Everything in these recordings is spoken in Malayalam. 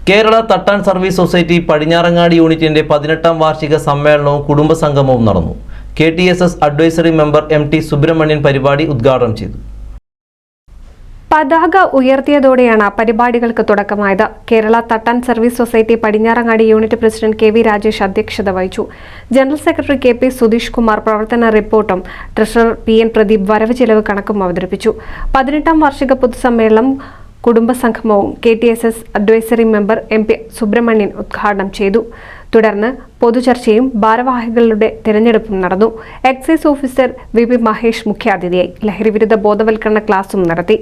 കേരള തട്ടാൻ സർവീസ് സൊസൈറ്റി പടിഞ്ഞാറങ്ങാടി യൂണിറ്റിന്റെ 18ാം വാർഷിക സമ്മേളനവും കുടുംബസംഗമവും നടന്നു. KTSS advisory member MT Subramanian പരിപാടി ഉദ്ഘാടനം ചെയ്തു. പതാക ഉയർത്തിയതോടെയാണ് പരിപാടികൾക്ക് തുടക്കമായത്. കേരള തട്ടാൻ service society Padinjarangadi unit president KV Rajesh അധ്യക്ഷത വഹിച്ചു. General secretary KP Sudheesh Kumar പ്രവർത്തന റിപ്പോർട്ടും ട്രഷറർ PN പ്രദീപ് വരവ് ചെലവ് കണക്കും അവതരിപ്പിച്ചു. 18ാം വാർഷിക പൊതുസമ്മേളനം കുടുംബസംഗമവും KTSS advisory member MP Subramanian ഉദ്ഘാടനം ചെയ്തു. തുടർന്ന് പൊതുചർച്ചയും ഭാരവാഹികളുടെ തിരഞ്ഞെടുപ്പും നടന്നു. എക്സൈസ് ഓഫീസർ VP മഹേഷ് മുഖ്യാതിഥിയായി. ലഹരിവിരുദ്ധ ബോധവൽക്കരണ ക്ലാസും നടത്തി.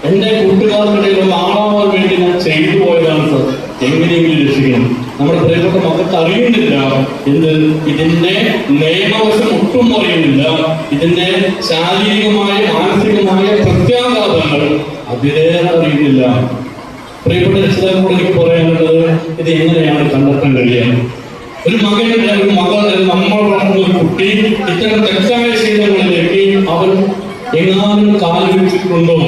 എന്റെ കൂട്ടുകാർക്കിടയിൽ ആളാവാൻ വേണ്ടി ഞാൻ ചെയ്തു പോയതാണ് സർ. എങ്ങനെയെങ്കിലും രക്ഷിക്കണം. നമ്മുടെ പ്രിയപ്പെട്ട മക്കൾക്ക് അറിയുന്നില്ല ഇതിന്റെ നിയമവശം ഒട്ടും അറിയുന്നില്ല. ഇതിന്റെ ശാരീരികമായ മാനസികമായ പ്രത്യാഘാതങ്ങൾ അതിലേറെ അറിയുന്നില്ല. പ്രിയപ്പെട്ട രക്ഷിതാക്കളോട് എനിക്ക് പറയാനുള്ളത്, ഇത് എങ്ങനെയാണ് കണ്ടെത്താൻ കഴിയുക? ഒരു മകൻ ഒരു മകൾ നമ്മൾ വളർന്ന ഒരു കുട്ടി ഇത്തരം തെറ്റായ ശീലങ്ങളിലേക്ക് അവൻ എങ്ങാനും കാല് വെച്ചിട്ടുണ്ടോ,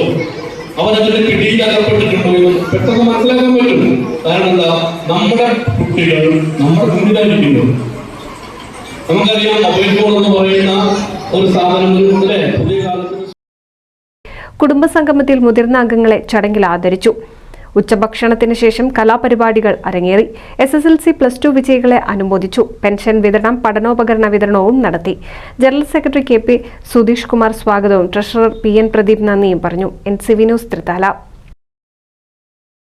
അവരതിന്റെ പിടിയിലകപ്പെട്ടിട്ടുണ്ടോ എന്ന് പെട്ടെന്ന് മനസ്സിലാക്കാൻ പറ്റും. കാരണം എന്താ, നമ്മുടെ കുട്ടികൾ നമ്മുടെ മുന്നിലായിരിക്കുന്നു. നമുക്കറിയാം, മൊബൈൽ ഫോൺ എന്ന് പറയുന്ന ഒരു സാധനം പുതിയ കാലത്ത്. കുടുംബസംഗമത്തിൽ മുതിർന്ന അംഗങ്ങളെ ചടങ്ങിൽ ആദരിച്ചു. ഉച്ചഭക്ഷണത്തിന് ശേഷം കലാപരിപാടികൾ അരങ്ങേറി. SSLC+2 വിജയികളെ അനുമോദിച്ചു. പെൻഷൻ വിതരണം, പഠനോപകരണ വിതരണവും നടത്തി. General secretary KP Sudheesh Kumar സ്വാഗതവും ട്രഷറർ PN പ്രദീപ് നന്ദിയും പറഞ്ഞു. NCV news Thrithala.